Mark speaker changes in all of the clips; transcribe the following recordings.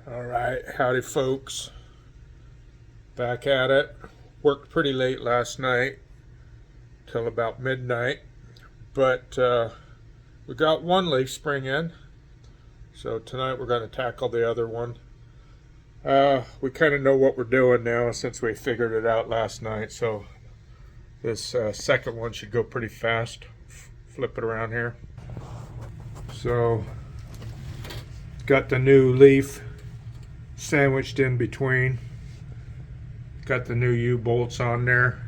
Speaker 1: All right, howdy folks. Back at it. Worked pretty late last night till about midnight, but we got one leaf spring in, so tonight we're going to tackle the other one. We kind of know what we're doing now since we figured it out last night, so this second one should go pretty fast. Flip it around here. So, got the new leaf sandwiched in between. Got the new U-bolts on there,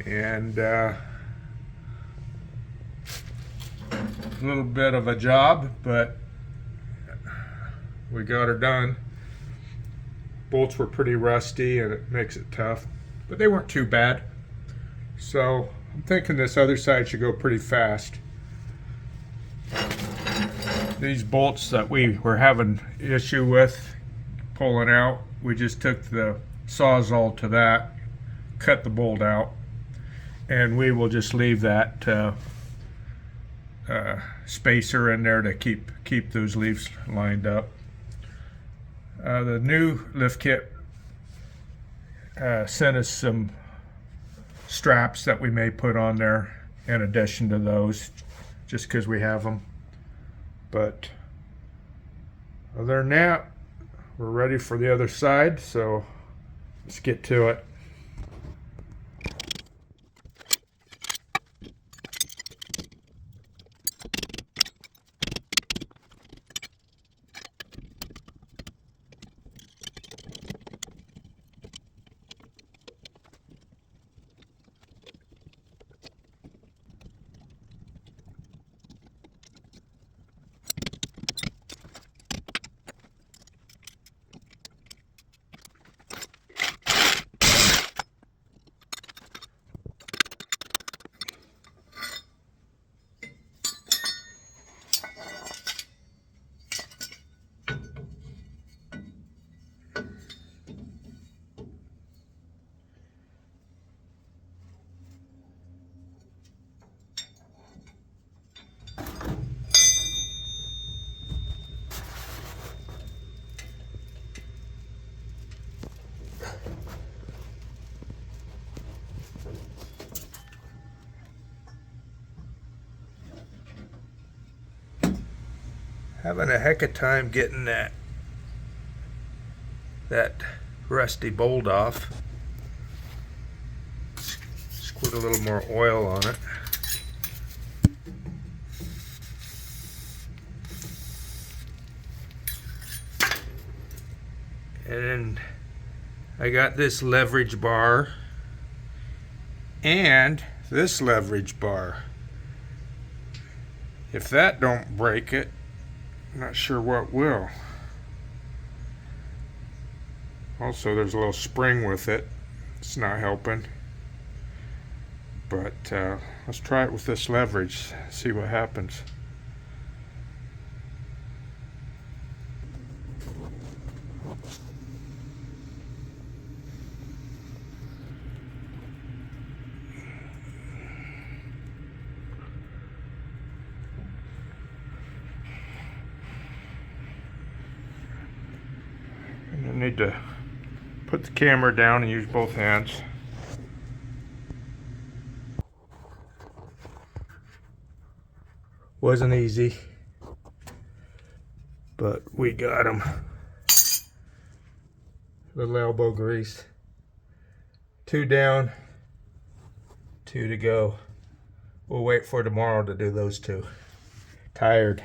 Speaker 1: and a little bit of a job, but we got her done. Bolts were pretty rusty and it makes it tough, but they weren't too bad. So I'm thinking this other side should go pretty fast. These bolts that we were having issue with pulling out, we just took the Sawzall to that, cut the bolt out, and we will just leave that spacer in there to keep those leaves lined up. The new lift kit sent us some straps that we may put on there in addition to those, just because we have them. But other than that, we're ready for the other side, so let's get to it. Having a heck of time getting that rusty bolt off. Squirt a little more oil on it. And then I got this leverage bar and this leverage bar. If that don't break it, I'm not sure what will. Also, there's a little spring with it. It's not helping. But let's try it with this leverage, see what happens. I need to put the camera down and use both hands. Wasn't easy, but we got them. Little elbow grease. 2 down, 2 to go. We'll wait for tomorrow to do those 2. Tired.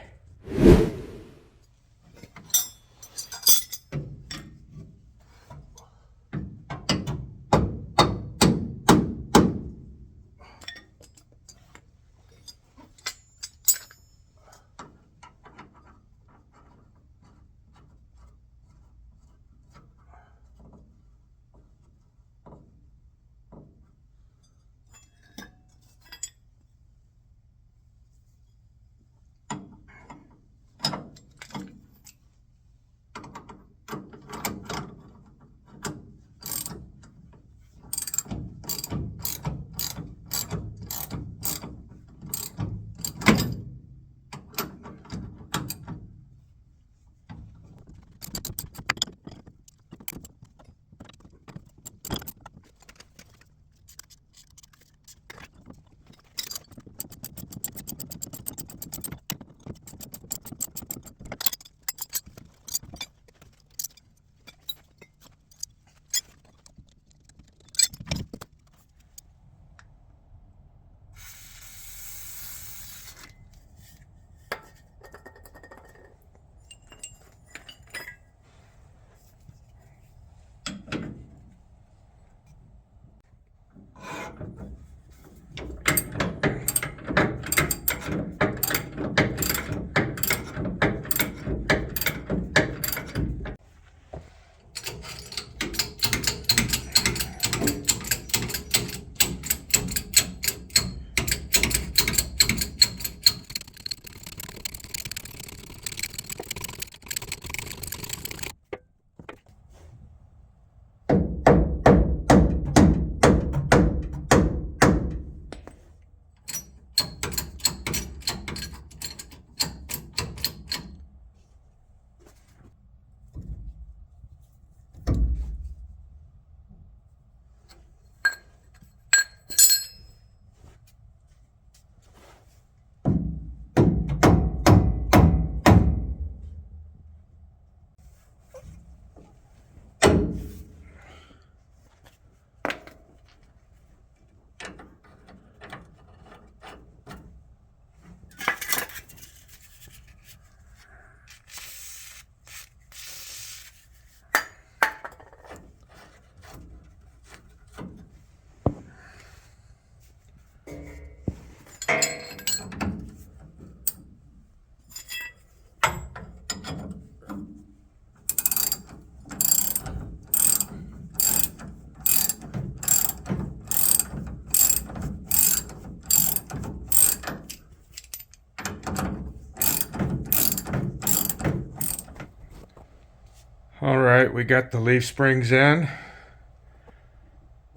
Speaker 1: All right, we got the leaf springs in.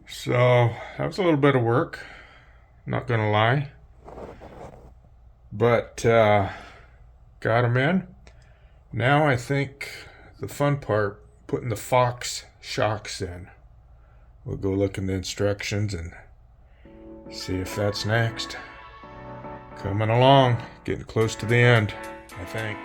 Speaker 1: So that was a little bit of work, not gonna lie. But got them in. Now I think the fun part, putting the Fox shocks in. We'll go look in the instructions and see if that's next. Coming along, getting close to the end, I think.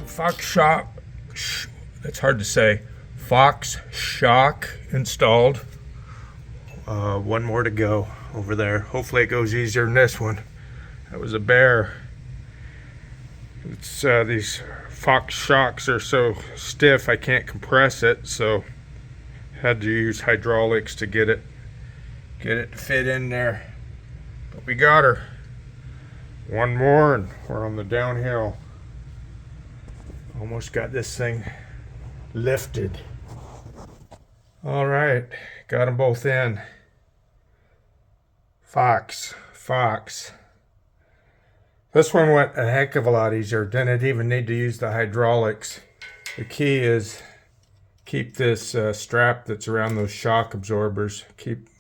Speaker 1: Fox shock, that's hard to say, Fox shock installed. One more to go over there. Hopefully it goes easier than this one. That was a bear. It's these Fox shocks are so stiff I can't compress it, so had to use hydraulics to get it to fit in there. But we got her. One more and we're on the downhill. Almost got this thing lifted. All right, got them both in. Fox. This one went a heck of a lot easier. Didn't even need to use the hydraulics. The key is keep this strap that's around those shock absorbers,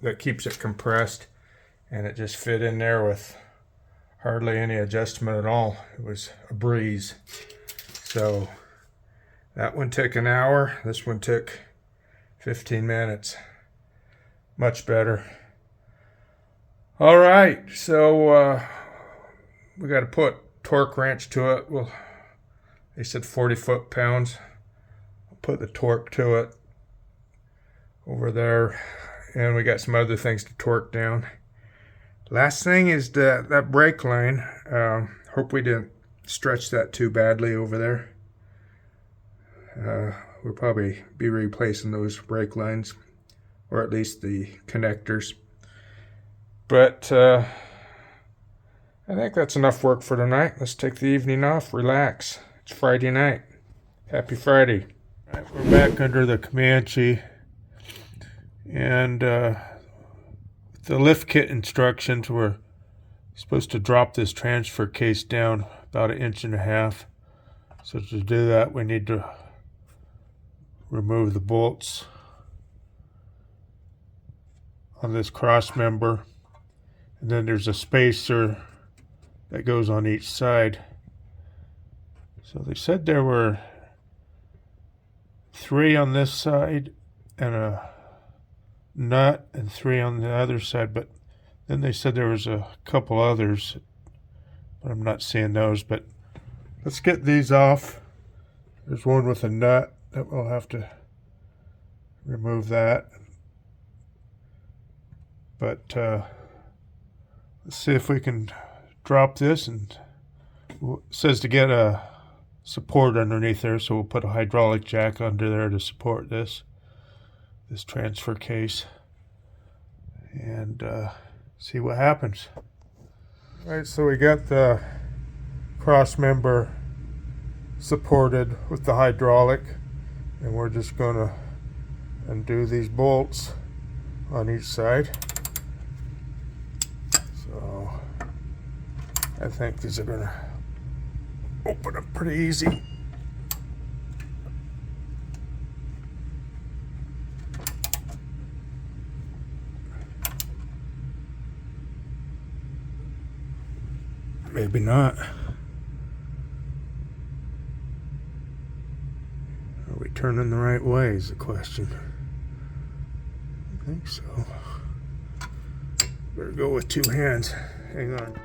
Speaker 1: that keeps it compressed, and it just fit in there with hardly any adjustment at all. It was a breeze. So that one took an hour. This one took 15 minutes. Much better. All right, so we got to put torque wrench to it. Well, they said 40 foot-pounds. I'll put the torque to it over there, and we got some other things to torque down. Last thing is that brake line. Hope we didn't stretch that too badly over there. We'll probably be replacing those brake lines, or at least the connectors. But I think that's enough work for tonight. Let's take the evening off, relax. It's Friday night. Happy Friday. All right, we're back under the Comanche, and the lift kit instructions were supposed to drop this transfer case down about 1.5 inches. So to do that, we need to remove the bolts on this cross member, and then there's a spacer that goes on each side. So they said there were 3 on this side and a nut, and 3 on the other side, but then they said there was a couple others, but I'm not seeing those. But let's get these off. There's one with a nut that we'll have to remove that. But let's see if we can drop this, and it says to get a support underneath there, so we'll put a hydraulic jack under there to support this transfer case, and see what happens. All right, so we got the cross member supported with the hydraulic, and we're just gonna undo these bolts on each side. So I think these are gonna open up pretty easy. Maybe not. Are we turning the right way is the question. I think so. Better go with 2 hands. Hang on.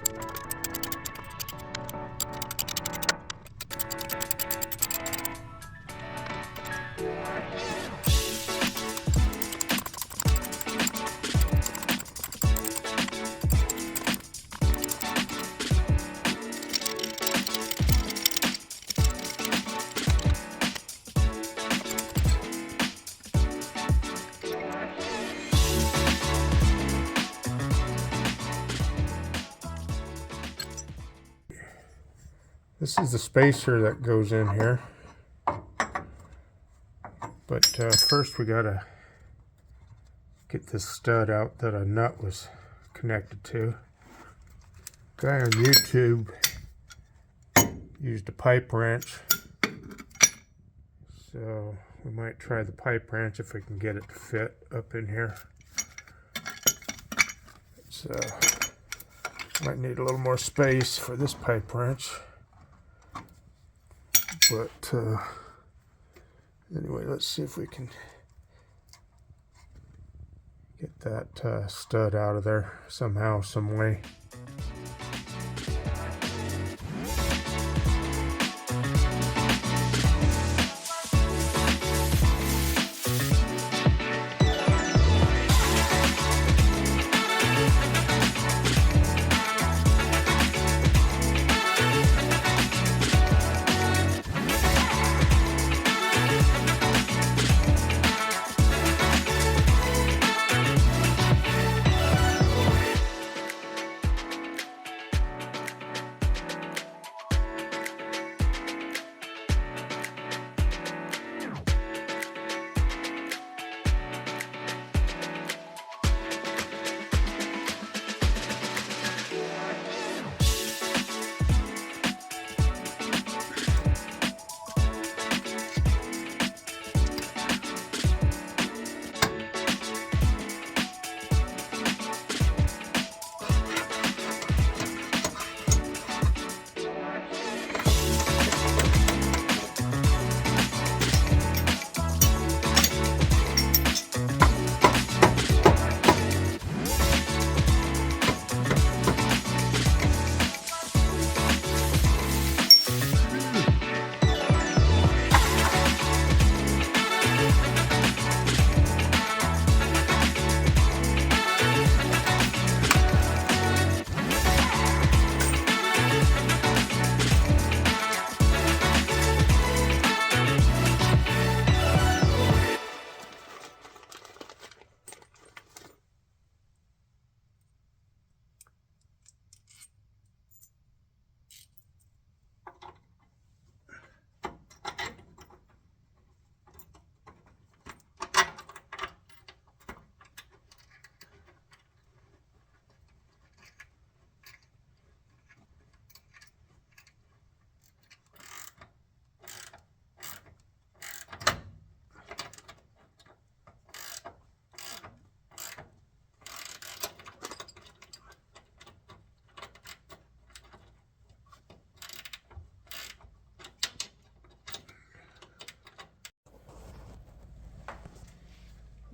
Speaker 1: This is the spacer that goes in here, but first we gotta get this stud out that a nut was connected to. Guy on YouTube used a pipe wrench, so we might try the pipe wrench if we can get it to fit up in here. So might need a little more space for this pipe wrench. But anyway, let's see if we can get that stud out of there somehow, some way.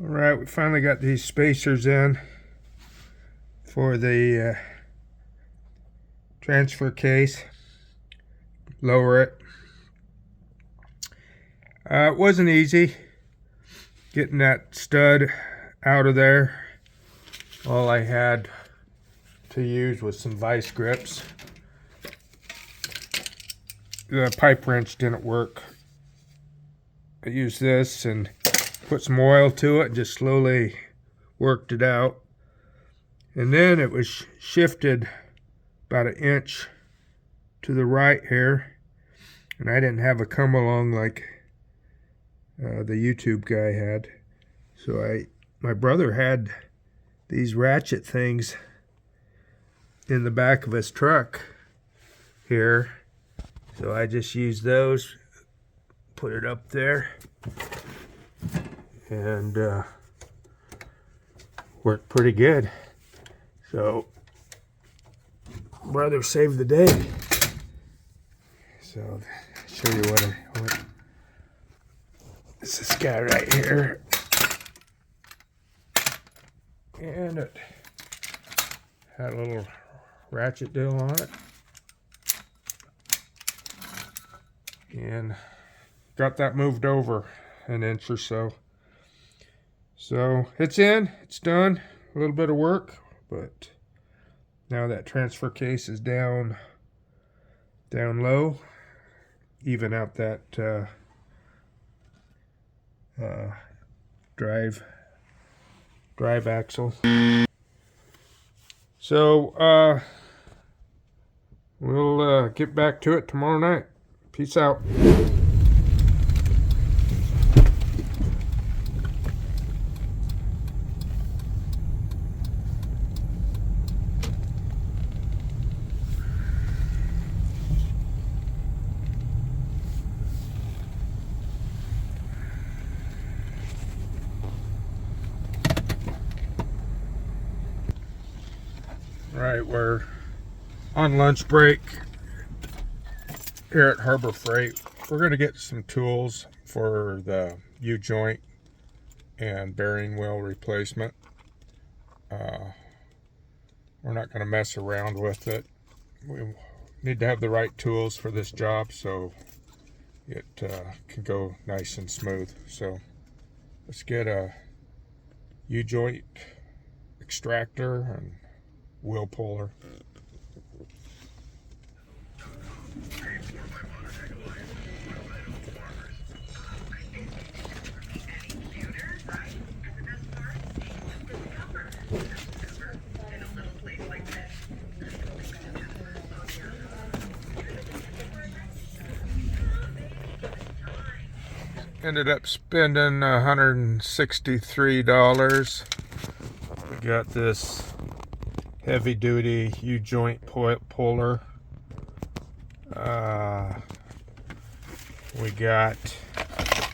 Speaker 1: Alright, we finally got these spacers in for the transfer case. Lower it. It wasn't easy getting that stud out of there. All I had to use was some vice grips. The pipe wrench didn't work. I used this and put some oil to it and just slowly worked it out. And then it was shifted about an inch to the right here. And I didn't have a come along like the YouTube guy had. So my brother had these ratchet things in the back of his truck here. So I just used those, put it up there, and worked pretty good. So brother saved the day. So I'll show you what this guy right here, and it had a little ratchet deal on it, and got that moved over an inch or so. So it's in, it's done. A little bit of work, but now that transfer case is down low, even out that drive axle. So we'll get back to it tomorrow night. Peace out. Right, we're on lunch break here at Harbor Freight. We're going to get some tools for the U-joint and bearing wheel replacement. We're not going to mess around with it. We need to have the right tools for this job so it can go nice and smooth. So let's get a U-joint extractor and wheel puller. Ended up spending $163. We got this heavy duty U-joint puller. We got,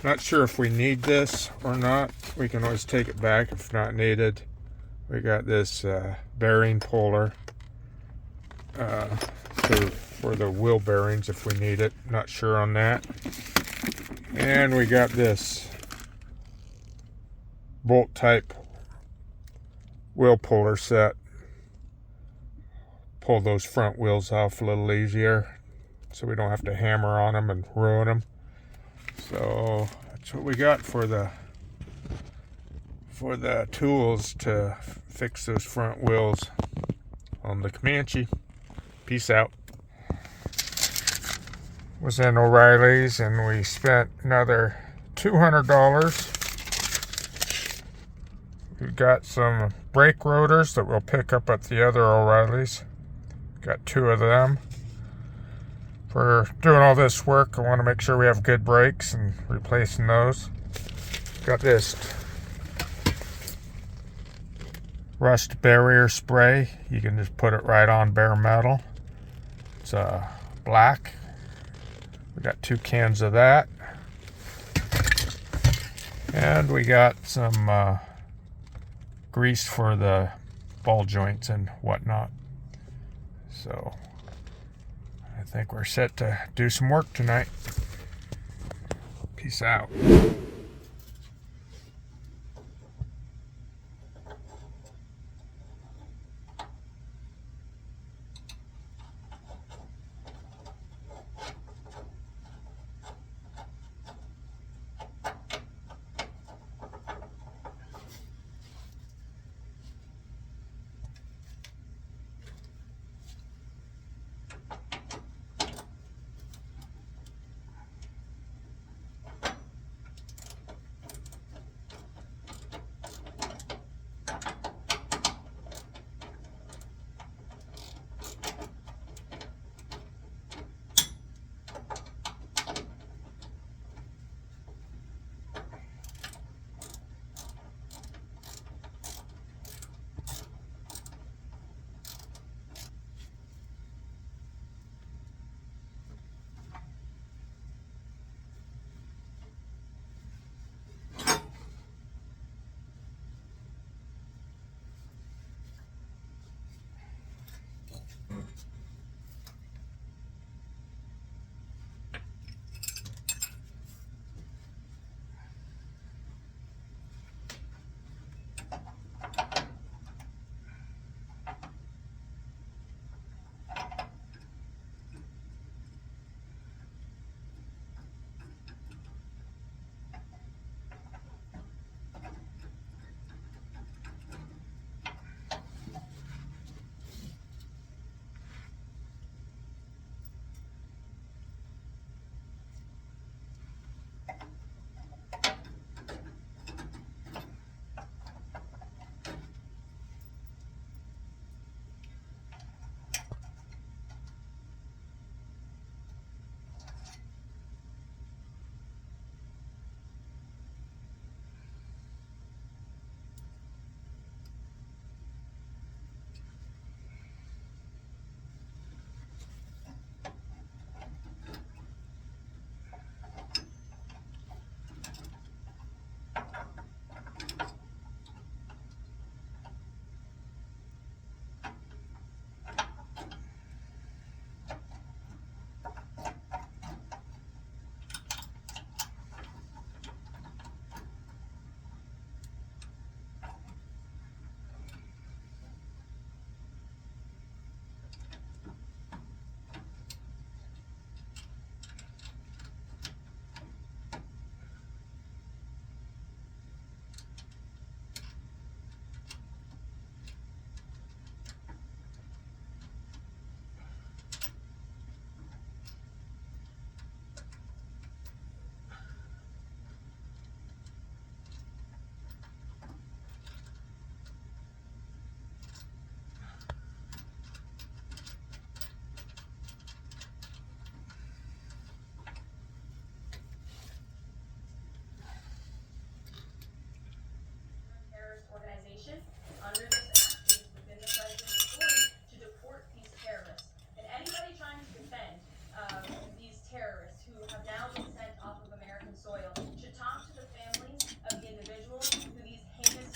Speaker 1: not sure if we need this or not. We can always take it back if not needed. We got this bearing puller for the wheel bearings if we need it. Not sure on that. And we got this bolt type wheel puller set. Pull those front wheels off a little easier so we don't have to hammer on them and ruin them. So that's what we got for the tools to fix those front wheels on the Comanche. Peace out. Was in O'Reilly's and we spent another $200. We've got some brake rotors that we'll pick up at the other O'Reilly's. Got 2 of them. For doing all this work, I want to make sure we have good brakes and replacing those. Got this rust barrier spray. You can just put it right on bare metal. It's black. We got 2 cans of that. And we got some grease for the ball joints and whatnot. So I think we're set to do some work tonight. Peace out.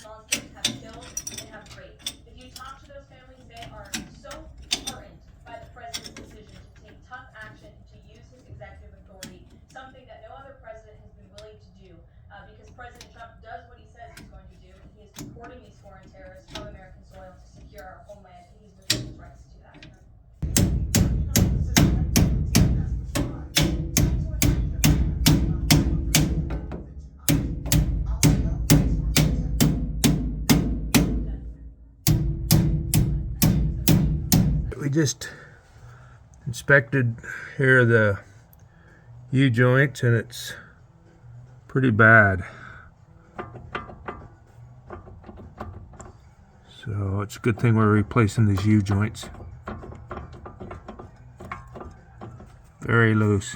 Speaker 2: small kids have killed and have raped. If you talk to those families, they are so heartened by the president's decision to take tough action to use his executive authority, something that no other president has been willing to do, because President Trump does what he says he's going to do, and he is supporting these foreign terrorists from American soil to secure our homeland, and he's within his rights to do that.
Speaker 1: We just inspected here the U-joints, and it's pretty bad. So it's a good thing we're replacing these U-joints. Very loose.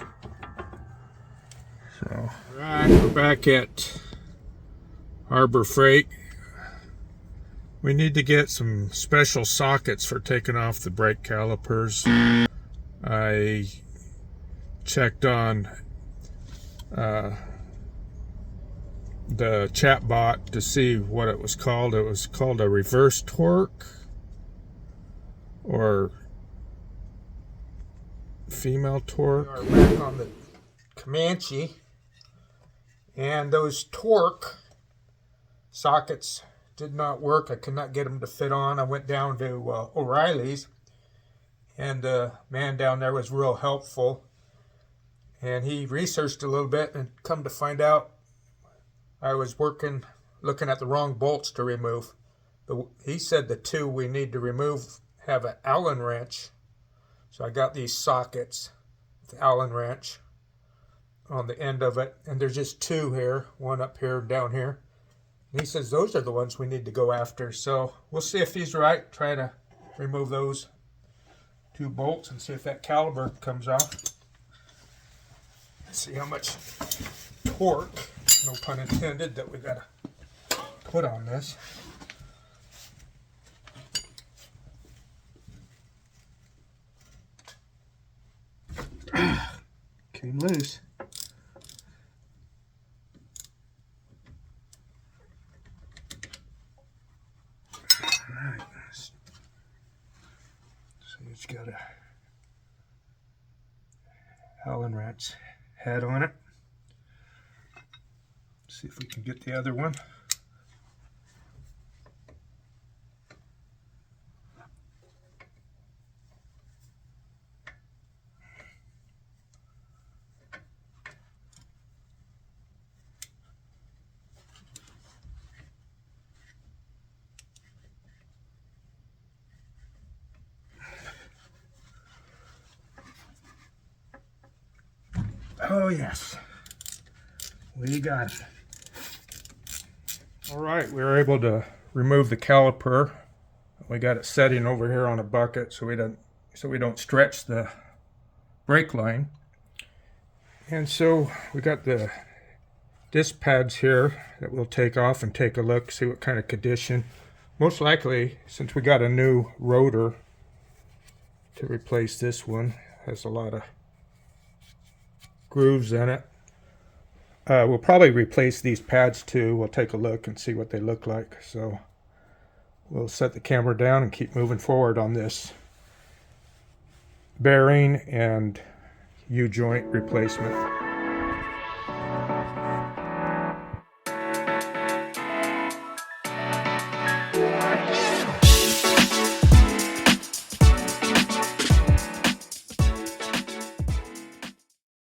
Speaker 1: So, alright, we're back at Harbor Freight. We need to get some special sockets for taking off the brake calipers. I checked on the chat bot to see what it was called. It was called a reverse torque or female torque. We are back on the Comanche, and those torque sockets did not work. I could not get them to fit on. I went down to O'Reilly's, and the man down there was real helpful, and he researched a little bit and come to find out I was looking at the wrong bolts to remove. He said the two we need to remove have an Allen wrench, so I got these sockets with the Allen wrench on the end of it, and there's just two here, one up here, down here. And he says those are the ones we need to go after. So we'll see if he's right. Try to remove those two bolts and see if that caliper comes off. See how much torque, no pun intended, that we gotta put on this. Came loose. It's got a Allen wrench head on it. See if we can get the other one. Oh yes, we got it. All right, we were able to remove the caliper. We got it setting over here on a bucket so we don't stretch the brake line. And so we got the disc pads here that we'll take off and take a look, see what kind of condition. Most likely, since we got a new rotor to replace this one, has a lot of grooves in it. We'll probably replace these pads too. We'll take a look and see what they look like. So we'll set the camera down and keep moving forward on this bearing and U-joint replacement.